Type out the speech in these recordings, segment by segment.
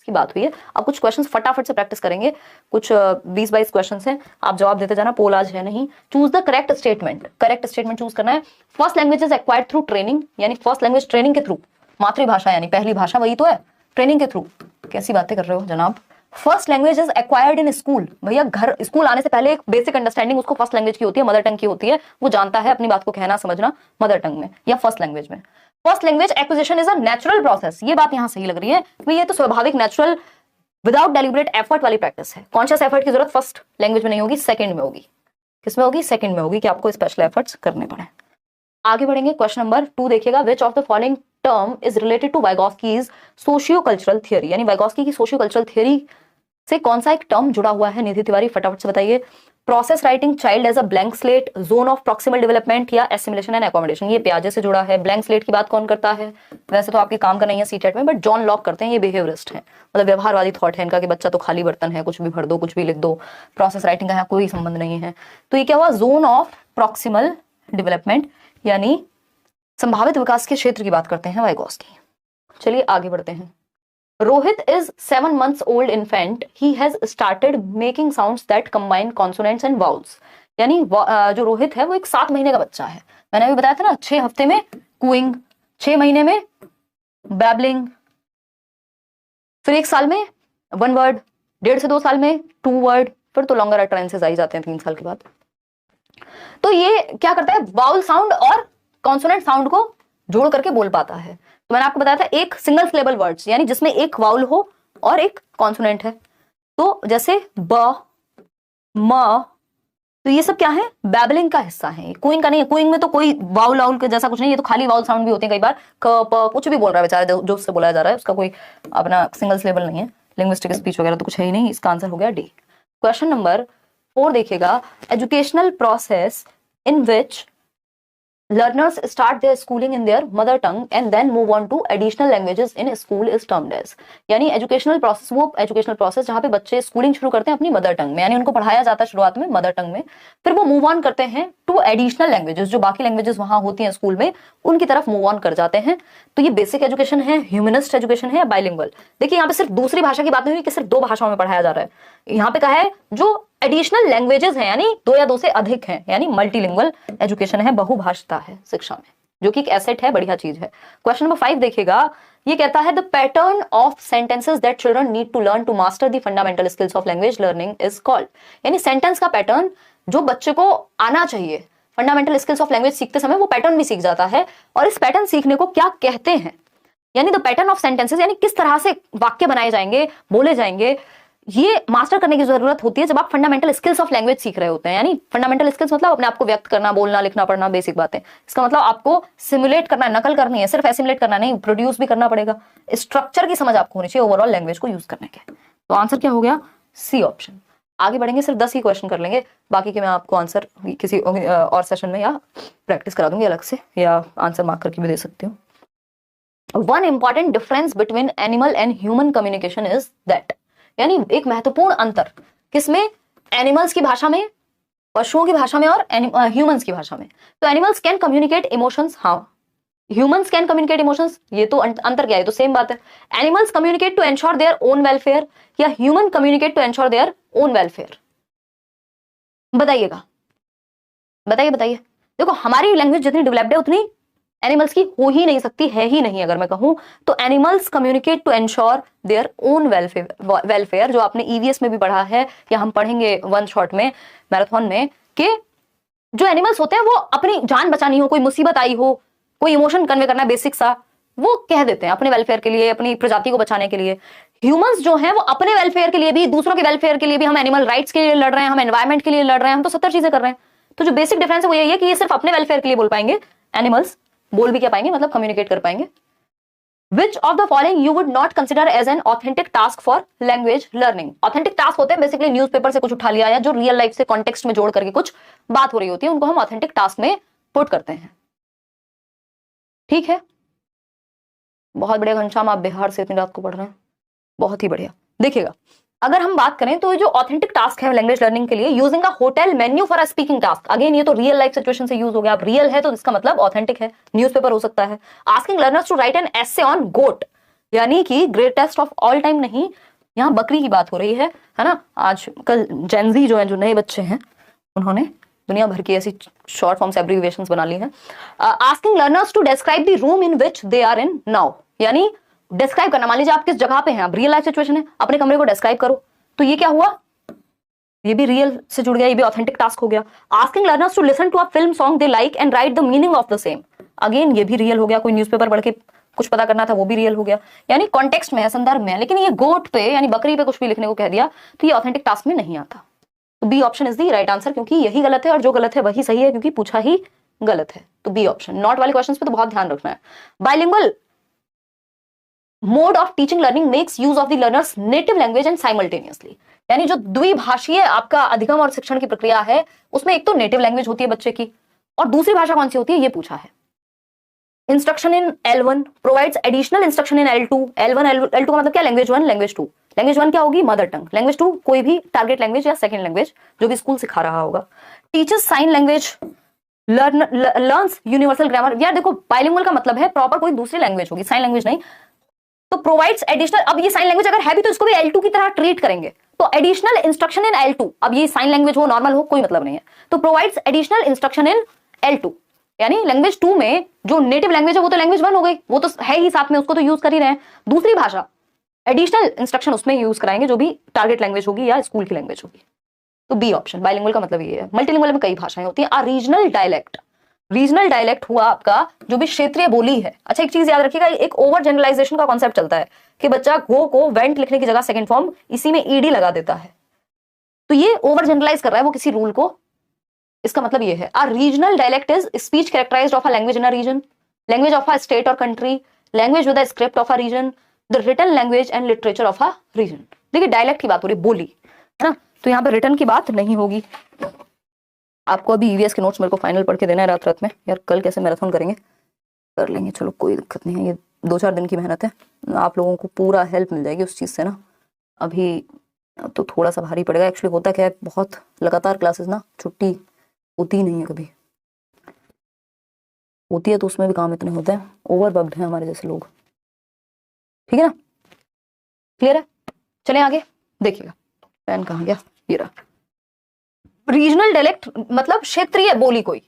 की बात हुई है। अब कुछ क्वेश्चंस फटाफट से प्रैक्टिस करेंगे, कुछ 20-22 क्वेश्चंस हैं, आप जवाब देते जाना, पोल आज है नहीं। Choose the correct statement, correct statement choose करना है। First language is acquired through training, यानी फर्स्ट लैंग्वेज ट्रेनिंग के थ्रू, मातृभाषा यानी पहली भाषा वही तो है, ट्रेनिंग के थ्रू। कैसी बातें कर रहे हो जनाब। First language is acquired in school, भैया घर स्कूल आने से पहले एक बेसिक अंडरस्टैंडिंग उसको फर्स्ट लैंग्वेज की होती है, मदर टंग की होती है, वो जानता है अपनी बात को कहना समझना मदर टंग में या फर्स्ट लैंग्वेज में। First language acquisition is a natural process, ये बात यहां सही लग रही है, ये तो स्वाभाविक नेचुरल विदाउट डेलिब्रेट एफर्ट वाली प्रैक्टिस है। कॉन्शियस एफर्ट की जरूरत फर्स्ट लैंग्वेज में नहीं होगी, सेकंड में होगी। किसमें होगी? सेकंड में होगी, कि आपको स्पेशल एफर्ट्स करने पड़े। आगे बढ़ेंगे, क्वेश्चन नंबर 2 देखिएगा, which of the following term is related to Vygotsky's socio cultural theory, यानी वाइगॉस्की की सोशियो कल्चरल थियरी से कौन सा एक टर्म जुड़ा हुआ है? निधि तिवारी फटाफट से बताइए। Process writing child as a blank slate, zone of proximal development या एसिमिलेशन एंड अकोमोडेशन, ये पियाजे से जुड़ा है। ब्लैंक स्लेट की बात कौन करता है? वैसे तो आपके काम का नहीं है सीटेट में, बट जॉन लॉक करते हैं, ये बिहेवियरिस्ट है, मतलब व्यवहारवादी थॉट है इनका कि बच्चा तो खाली बर्तन है, कुछ भी भर दो, कुछ भी लिख दो, प्रोसेस राइटिंग का यहाँ कोई संबंध नहीं है। तो ये क्या हुआ? जोन ऑफ प्रॉक्सिमल डेवलपमेंट, यानी संभावित विकास के क्षेत्र की बात करते हैं वाइगॉस्की। चलिए आगे बढ़ते हैं। Rohit is 7 months old infant. He has started making sounds that combine consonants and vowels. यानी जो रोहित है वो एक 7 महीने का बच्चा है। मैंने अभी बताया था ना, 6 हफ्ते में कूइंग, 6 महीने में बैबलिंग, फिर 1 साल में 1 वर्ड, 1.5 से 2 साल में 2 वर्ड, फिर तो लॉन्गर अटरेंसेस आई जाते हैं 3 साल के बाद। तो ये क्या करता है? वाउल साउंड और कॉन्सोनेंट साउंड को जोड़ करके बोल पाता है। तो मैंने आपको बताया था एक सिंगल सिलेबल वर्ड्स, यानी जिसमें एक वाउल हो और एक कॉन्सोनेंट है। तो जैसे ब, म, तो ये सब क्या है? बैबलिंग का हिस्सा है, कूइंग का नहीं है। कूइंग में तो कोई वाउल वाउल के जैसा कुछ नहीं, ये तो खाली वाउल साउंड भी होते हैं कई बार, क प कुछ भी बोल रहा है बेचारा, जो उससे बोला जा रहा है उसका कोई अपना सिंगल सिलेबल नहीं है। लिंग्विस्टिक स्पीच वगैरह तो कुछ है ही नहीं, इसका आंसर हो गया डी। क्वेश्चन नंबर 4 देखिएगा, educational process in which learners start their schooling in their mother tongue and then move on to additional languages in school is termed as, यानी एजुकेशनल प्रोसेस, वो एजुकेशनल प्रोसेस जहां पे बच्चे schooling शुरू करते हैं अपनी मदर टंग में, यानी उनको पढ़ाया जाता है शुरुआत में मदर टंग में, फिर वो मूव ऑन करते हैं टू एडिशनल लैंग्वेजेस, जो बाकी लैंग्वेजेस वहां होती हैं स्कूल में उनकी तरफ मूव ऑन कर जाते हैं। तो ये बेसिक एजुकेशन है, ह्यूमनिस्ट एजुकेशन है या बाइलिंगुअल? देखिए यहाँ पे सिर्फ दूसरी भाषा की बात नहीं हुई कि सिर्फ 2 भाषाओं में पढ़ाया जा रहा है, यहाँ पे कहा है जो एडिशनल लैंग्वेजेस हैं, यानी 2 या 2 से अधिक हैं, यानी मल्टीलिंगुअल एजुकेशन है, बहुभाषिता है शिक्षा में, जो कि एक एसेट है, बढ़िया चीज है। क्वेश्चन नंबर 5 देखिएगा, ये कहता है the pattern of sentences that children need to learn to master the fundamental skills of language learning is called, यानी सेंटेंस का पैटर्न जो बच्चे को आना चाहिए, फंडामेंटल स्किल्स ऑफ लैंग्वेज सीखते समय वो पैटर्न भी सीख जाता है, और इस पैटर्न सीखने को क्या कहते हैं? यानी द पैटर्न ऑफ सेंटेंसेस, यानी किस तरह से वाक्य बनाए जाएंगे, बोले जाएंगे, ये मास्टर करने की जरूरत होती है जब आप फंडामेंटल स्किल्स ऑफ लैंग्वेज सीख रहे होते हैं। यानी फंडामेंटल स्किल्स मतलब अपने आप को व्यक्त करना, बोलना, लिखना, पढ़ना, बेसिक बातें। इसका मतलब आपको सिमुलेट करना है, नकल करनी है, सिर्फ एसिमुलेट करना नहीं, प्रोड्यूस भी करना पड़ेगा। स्ट्रक्चर की समझ आपको होनी चाहिए ओवरऑल लैंग्वेज को यूज करने के। तो आंसर क्या हो गया? C option. आगे बढ़ेंगे, सिर्फ 10 ही क्वेश्चन कर लेंगे, बाकी के मैं आपको आंसर किसी और सेशन में या प्रैक्टिस करा दूंगी अलग से, या आंसर मार्क करके भी दे सकती हूँ। One important difference between animal and human communication is that, यानी एक महत्वपूर्ण अंतर किसमें? एनिमल्स की भाषा में, पशुओं की भाषा में, और ह्यूमंस की भाषा में। तो एनिमल्स कैन कम्युनिकेट इमोशंस, हाँ, ह्यूमंस कैन कम्युनिकेट इमोशंस, ये तो अंतर क्या है? तो सेम बात है। Animals communicate to ensure their own welfare या human communicate to ensure their own welfare? बताइएगा, बताइए बताइए। देखो हमारी लैंग्वेज जितनी डेवलप्ड है उतनी एनिमल्स की हो ही नहीं सकती, है ही नहीं अगर मैं कहूं तो। Animals communicate to ensure their own welfare, जो आपने ईवीएस में भी पढ़ा है या हम पढ़ेंगे 1 शॉट में मैराथन में, कि जो एनिमल्स होते हैं वो अपनी जान बचानी हो, कोई मुसीबत आई हो, कोई इमोशन कन्वे करना है बेसिक सा, वो कह देते हैं अपने वेलफेयर के लिए, अपनी प्रजाति को बचाने के लिए। ह्यूमंस जो हैं वो अपने वेलफेयर के लिए भी, दूसरों के वेलफेयर के लिए भी, हम एनिमल राइट्स के लिए लड़ रहे हैं, हम एनवायरमेंट के लिए लड़ रहे हैं, हम तो 70 चीजें कर रहे हैं। तो जो बेसिक डिफरेंस है वो यही है कि ये सिर्फ अपने वेलफेयर के लिए बोल पाएंगे, एनिमल्स बोल भी क्या पाएंगे, मतलब कम्युनिकेट कर पाएंगे। Which of the following you would not consider as an authentic task for language learning? Authentic task होते हैं बेसिकली न्यूज़पेपर से कुछ उठा लिया या जो रियल लाइफ से कॉन्टेक्स्ट में जोड़ करके कुछ बात हो रही होती है, उनको हम ऑथेंटिक टास्क में पुट करते हैं। ठीक है, बहुत बढ़िया घनश्याम, आप बिहार से इतनी रात को पढ़ रहे हैं, बहुत ही बढ़िया। देखिएगा, अगर हम बात करें तो जो ऑथेंटिक टास्क है लैंग्वेज लर्निंग के लिए, using a hotel menu for a speaking task, again ये तो रियल लाइफ सिचुएशन से यूज हो गया। अब रियल है तो इसका मतलब ऑथेंटिक है, न्यूज़पेपर हो सकता है। Asking learners to write an essay on goat, यानी कि ग्रेटेस्ट ऑफ ऑल टाइम नहीं, यहाँ बकरी की बात हो रही है ना। आज कल जेनजी जो है, जो नए बच्चे हैं, उन्होंने दुनिया भर की ऐसी शॉर्ट फॉर्म्स एब्रिविएशंस बना ली हैं। Asking learners to describe the room in which they are in now, यानी डिस्क्राइब करना। मान लीजिए आप किस जगह पे हैं, अब रियल लाइफ सिचुएशन है, अपने कमरे को डिस्क्राइब करो। तो ये क्या हुआ, ये भी रियल से जुड़ गया, ये भी ऑथेंटिक टास्क हो गया। Asking learners to listen to a film song they like and write the meaning of the same, again ये भी रियल हो गया। कोई न्यूज़पेपर पढ़ के कुछ पता करना था, वो भी रियल हो गया। यानी कॉन्टेक्स्ट में है, संदर्भ में है। लेकिन ये गोट पे यानी बकरी पे कुछ भी लिखने को कह दिया तो ये ऑथेंटिक टास्क में नहीं आता। तो B option is the right answer, क्योंकि यही गलत है और जो गलत है वही सही है, क्योंकि पूछा ही गलत है। तो बी ऑप्शन। नॉट वाले क्वेश्चंस पे तो बहुत ध्यान रखना है। Bilingual mode of teaching learning makes use of the learners native language and simultaneously, यानी जो द्विभाषीय आपका अधिगम और शिक्षण की प्रक्रिया है, उसमें एक तो नेटिव लैंग्वेज होती है बच्चे की, और दूसरी भाषा कौन सी होती है ये पूछा है। इंस्ट्रक्शन इन L1 प्रोवाइड्स एडिशनल इंस्ट्रक्शन इन L2। L2 का मतलब क्या, लैंग्वेज 1 लैंग्वेज 2। लैंग्वेज 1 क्या होगी, मदर टंग। लैंग्वेज 2 कोई भी टारगेट लैंग्वेज या सेकंड लैंग्वेज जो भी स्कूल सिखा रहा होगा। Teachers sign language, learns universal grammar. यार देखो, बाइलिंगुअल का मतलब है प्रॉपर कोई दूसरी लैंग्वेज होगी, साइन लैंग्वेज नहीं। तो प्रोवाइड्स एडिशनल, अब ये साइन लैंग्वेज अगर है भी तो इसको भी L2 की तरह ट्रीट करेंगे। तो एडिशनल इंस्ट्रक्शन इन L2, अब ये साइन लैंग्वेज हो नॉर्मल हो कोई मतलब नहीं है। तो प्रोवाइड्स एडिशनल इंस्ट्रक्शन इन L2, यानी लैंग्वेज 2 में जो नेटिव लैंग्वेज है वो तो लैंग्वेज 1 हो गई, वो तो है ही साथ में, उसको तो यूज कर ही रहे हैं। दूसरी भाषा एडिशनल इंस्ट्रक्शन उसमें यूज कराएंगे जो भी टारगेट लैंग्वेज होगी या स्कूल की लैंग्वेज होगी। तो बी ऑप्शन। बाइलिंगुअल का मतलब ये है। मल्टीलिंगुअल में कई भाषाएं होती हैं। रीजनल डायलेक्ट, रीजनल डायलेक्ट हुआ आपका जो भी क्षेत्रीय बोली है। अच्छा एक चीज याद रखिएगा, एक ओवर जनरलाइजेशन का कॉन्सेप्ट चलता है कि बच्चा गो को वेंट लिखने की जगह सेकंड फॉर्म इसी में ईडी लगा देता है, तो ये ओवर जनरलाइज कर रहा है वो किसी रूल को। इसका मतलब ये है, a regional dialect is speech characterized of a language in a region, language of a state और country, language with a script of a region, the written language and literature of a region. देखिए dialect की बात हो रही, बोली है ना, तो यहाँ पे रिटन की बात नहीं होगी। आपको अभी ईवीएस के नोट्स मेरे को फाइनल पढ़ के देना है रात रात में। यार कल कैसे मैराथन करेंगे, कर लेंगे, चलो कोई दिक्कत नहीं है। ये 2-4 दिन की मेहनत है, आप लोगों को पूरा हेल्प मिल जाएगी उस चीज़ से ना। अभी तो थोड़ा सा भारी पड़ेगा। एक्चुअली होता क्या है, बहुत लगातार क्लासेस ना, छुट्टी होती ही नहीं है, कभी होती है तो उसमें भी काम इतने होते हैं, ओवर वर्कड हैं हमारे जैसे लोग। ठीक है ना, क्लियर है। चलें आगे, देखिएगा पेन कहाँ गया, ये रहा। रीजनल डायलेक्ट मतलब क्षेत्रीय बोली कोई।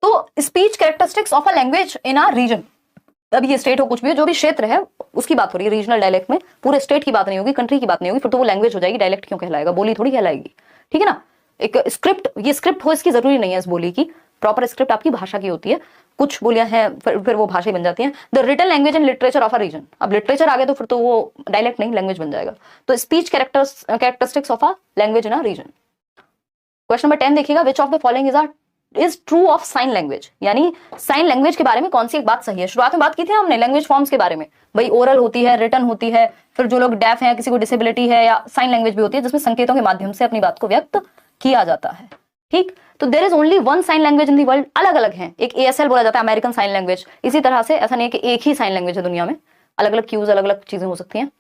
तो speech characteristics of a language in a region, अब ये स्टेट हो कुछ भी हो, जो भी क्षेत्र है उसकी बात हो रही है रीजनल डायलेक्ट में। पूरे स्टेट की बात नहीं होगी, कंट्री की बात नहीं होगी, फिर तो वो लैंग्वेज हो जाएगी। डायलेक्ट क्यों कहलाएगा, बोली थोड़ी कहलाएगी। ठीक है ना, एक स्क्रिप्ट, ये स्क्रिप्ट हो इसकी जरूरी नहीं है इस बोली की, प्रॉपर स्क्रिप्ट आपकी भाषा की होती है। कुछ बोलियां हैं फिर वो भाषा बन जाती हैं। The written language and literature of a region, अब लिटरेचर आ गया तो फिर तो वो डायलेक्ट नहीं लैंग्वेज बन जाएगा। तो speech characteristics of a language in a region. Question number 10 देखिएगा, which of the following is true of sign language, यानी साइन लैंग्वेज के बारे में कौन सी एक बात सही है। शुरुआत में बात की थी हमने लैंग्वेज फॉर्म्स के बारे में, भाई ओरल होती है, रिटन होती है, फिर जो लोग डेफ हैं, किसी को डिसेबिलिटी है, या साइन लैंग्वेज भी होती है जिसमें संकेतों के माध्यम से अपनी बात को व्यक्त किया जाता है। ठीक, तो there is only one sign language in the world. अलग अलग है, एक ASL बोला जाता है, अमेरिकन साइन लैंग्वेज। इसी तरह से ऐसा नहीं है कि एक ही साइन लैंग्वेज है दुनिया में, अलग अलग क्यूज, अलग अलग चीजें हो सकती हैं।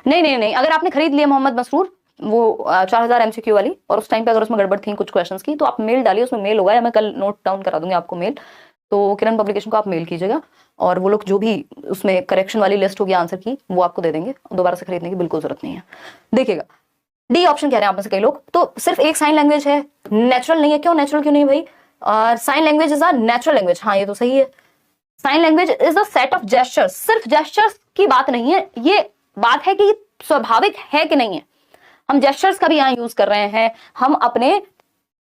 नहीं नहीं नहीं, अगर आपने खरीद लिया मोहम्मद मसरूर वो 4000 MCQ वाली, और उस टाइम पे अगर उसमें गड़बड़ थी कुछ क्वेश्चंस की, तो आप मेल डालिए, उसमें मेल होगा, या मैं कल नोट डाउन करा दूंगी आपको मेल। तो किरण पब्लिकेशन को आप मेल कीजिएगा, और वो लोग जो भी उसमें करेक्शन वाली लिस्ट होगी आंसर की वो आपको दे देंगे। दोबारा से खरीदने की बिल्कुल जरूरत नहीं है। देखिएगा डी ऑप्शन कह रहे हैं आप में से कई लोग, तो सिर्फ एक साइन लैंग्वेज है, नेचुरल नहीं है। क्यों नेचुरल क्यों नहीं भाई, और sign language is a natural language, हाँ ये तो सही है। Sign language is a set of gestures, सिर्फ जेस्चर्स की बात नहीं है, ये बात है कि स्वाभाविक है कि नहीं है। हम जेस्चर्स का भी यहाँ यूज कर रहे हैं, हम अपने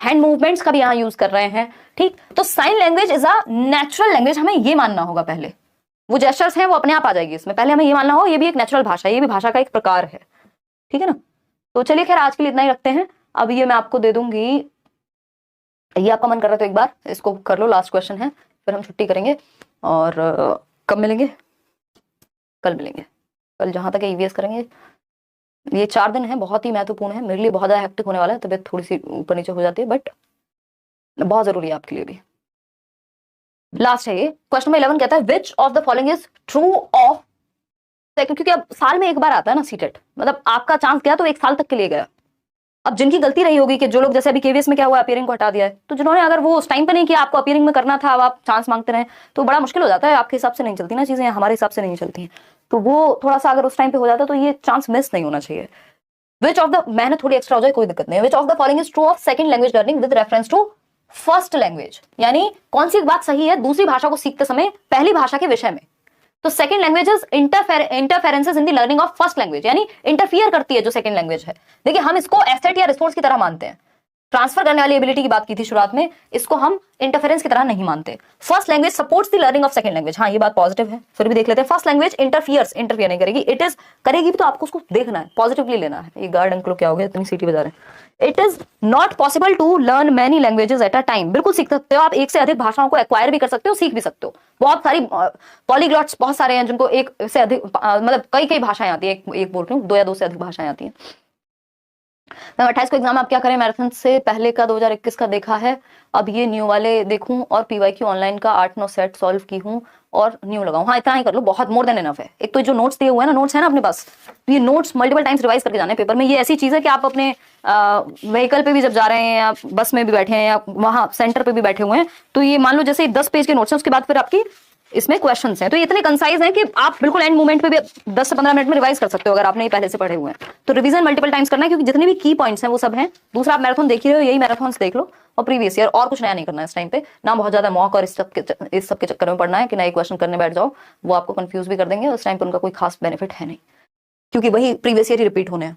हैंड मूवमेंट्स का भी यहाँ यूज कर रहे हैं। ठीक, तो sign language is a natural language, हमें ये मानना होगा पहले। वो जेस्चर्स हैं वो अपने आप आ जाएगी इसमें, पहले हमें ये मानना हो ये भी एक नेचुरल भाषा है, ये भी भाषा का एक प्रकार है। ठीक है ना, तो चलिए खैर आज के लिए इतना ही रखते हैं। अब ये मैं आपको दे दूंगी, ये आपका मन कर रहा है तो एक बार इसको कर लो, लास्ट क्वेश्चन है, फिर हम छुट्टी करेंगे। और कब मिलेंगे, कल मिलेंगे। कल जहां तक EVS करेंगे, ये 4 दिन है, बहुत ही महत्वपूर्ण है मेरे लिए, बहुत ज्यादा हेक्टिक होने वाला है, तबीयत थोड़ी सी ऊपर नीचे हो जाती है, बट बहुत जरूरी है आपके लिए भी। लास्ट है ये क्वेश्चन नंबर 11, कहता है which of the following is true of, क्योंकि अब साल में एक बार आता है ना सीटेट, मतलब आपका चांस गया तो एक साल तक के लिए गया। अब जिनकी गलती रही होगी कि जो लोग जैसे अभी केवीएस में क्या हुआ, अपीयरिंग को हटा दिया है, तो जिन्होंने अगर वो उस टाइम पे नहीं किया, आपको अपीयरिंग में करना था, अब आप चांस मांगते रहे, तो बड़ा मुश्किल हो जाता है। आपके हिसाब से नहीं चलती ना चीजें, हमारे हिसाब से नहीं चलती हैं, तो वो थोड़ा सा अगर उस टाइम पे हो जाता तो ये चांस मिस नहीं होना चाहिए। विच ऑफ द, मेहनत थोड़ी एक्स्ट्रा हो जाए कोई दिक्कत नहीं है। Which of the following is true of second language learning with reference to first language, यानी कौन सी बात सही है दूसरी भाषा को सीखते समय पहली भाषा के विषय में। तो second language is interferences in the learning of first language, यानी इंटरफियर करती है जो सेकंड लैंग्वेज है। देखिए हम इसको एसेट या रिसोर्स की तरह मानते हैं, ट्रांसफर करने वाली एबिलिटी की बात की थी शुरुआत में, इसको हम इंटरफेरेंस की तरह नहीं मानते। First language supports the learning of second language, हाँ ये बात पॉजिटिव है, फिर भी देख लेते हैं। फर्स्ट लैंग्वेज इंटरफियर नहीं करेगी, इट इज करेगी भी तो आपको उसको देखना है, पॉजिटिवली लेना है। ये गार्ड अंकल क्या हो गया, इतनी सीटी बजा रहे हैं। It is not possible to learn many languages at a time, बिल्कुल सीख सकते हो आप, एक से अधिक भाषाओं को एक्वायर भी कर सकते हो, सीख भी सकते हो। बहुत सारी पॉलीग्लॉट्स बहुत सारे हैं जिनको एक से अधिक मतलब कई भाषाएं आती है, एक बोल रही हूँ, 2 या 2 से अधिक भाषाएं आती हैं। 28 को एग्जाम आप क्या करें, मैराथन से पहले का 2021 का देखा है, अब ये न्यू वाले देखूं और पीवाईक्यू ऑनलाइन का 8-9 सेट सॉल्व की हूं और न्यू लगाऊं। हाँ इतना ही कर लो, बहुत मोर देन इनफ है। एक तो जो नोट्स दिए हुए हैं ना, नोट्स है ना अपने पास, तो ये नोट्स मल्टीपल टाइम्स रिवाइज करके जाने पेपर में। ये ऐसी चीज है कि आप अपने व्हीकल पे भी जब जा रहे हैं या बस में भी बैठे हैं या वहां सेंटर पे भी बैठे हुए हैं, तो ये मान लो जैसे 10 पेज के नोट्स हैं, उसके बाद फिर आपकी इसमें क्वेश्चंस हैं, तो ये इतने कंसाइज हैं कि आप बिल्कुल एंड मोमेंट पे भी 10 से 15 मिनट में रिवाइज कर सकते हो अगर आपने ये पहले से पढ़े हुए हैं। तो रिवीजन मल्टीपल टाइम्स करना है, क्योंकि जितने भी की पॉइंट्स हैं वो सब हैं। दूसरा, आप मैराथन देख ही रहे हो, यही मैराथन देख लो और प्रीवियस ईयर, और कुछ नया नहीं करना है इस टाइम पे ना। बहुत ज्यादा मॉक और इस सब के चक्कर में पढ़ना है कि नए क्वेश्चन करने बैठ जाओ, वो आपको कंफ्यूज भी कर देंगे, उस टाइम पे उनका कोई खास बेनिफिट है नहीं, क्योंकि वही प्रीवियस ईयर ही रिपीट होने हैं।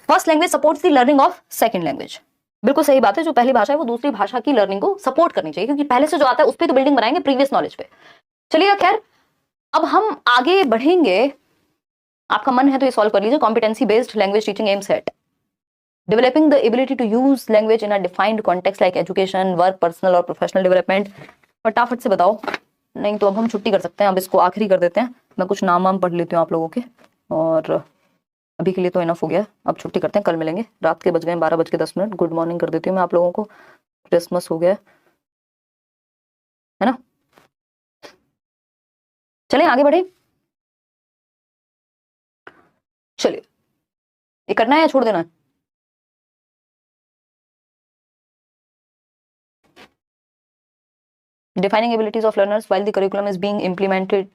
First language supports the learning of second language, बिल्कुल सही बात है। जो पहली भाषा है वो दूसरी भाषा की लर्निंग को सपोर्ट करनी चाहिए, क्योंकि पहले से जो आता है उस पर तो बिल्डिंग बनाएंगे प्रीवियस नॉलेज पे। चलिए खैर, अब हम आगे बढ़ेंगे। आपका मन है तो ये सॉल्व कर लीजिए। Competency based language teaching aims at, developing the ability to use language in a defined context like education, work, personal और प्रोफेशनल डेवलपमेंट। फटाफट से बताओ, नहीं तो अब हम छुट्टी कर सकते हैं, अब इसको आखिरी कर देते हैं। मैं कुछ नाम वाम पढ़ लेती हूँ आप लोगों के, और अभी के लिए तो इनफ हो गया, अब छुट्टी करते हैं, कल मिलेंगे। रात के बज गए 12:10। गुड मॉर्निंग कर देती हूँ मैं आप लोगों को, क्रिसमस हो गया है ना। चलिए आगे बढ़े, चलिए ये करना है या छोड़ देना है? Defining abilities of learners while the curriculum is being implemented,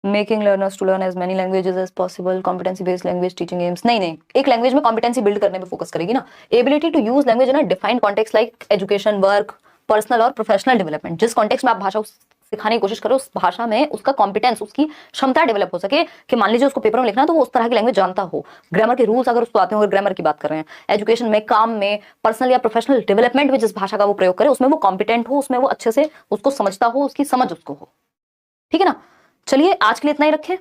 making learners to learn as many languages as possible, competency based language teaching aims। नहीं, एक लैंग्वेज में कॉम्पिटेंसी बिल्ड करने पे फोकस करेगी ना। Ability to use language in a defined context like education, work, personal और professional development. जिस context में आप भाषा सिखाने की कोशिश करो, उस भाषा में उसका कॉम्पिटेंस, उसकी क्षमता डेवलप हो सके, कि मान लीजिए उसको पेपर में लिखना तो वो उस तरह की लैंग्वेज जानता हो, ग्रामर के रूल्स अगर उसको आते हो, अगर ग्रामर की बात कर रहे हैं, एजुकेशन में, काम में, पर्सनल या प्रोफेशनल डेवलपमेंट में जिस भाषा का वो प्रयोग करे उसमें वो कॉम्पिटेंट हो, उसमें वो अच्छे से उसको समझता हो, उसकी समझ उसको हो। ठीक है ना। चलिए आज के लिए इतना ही रखें।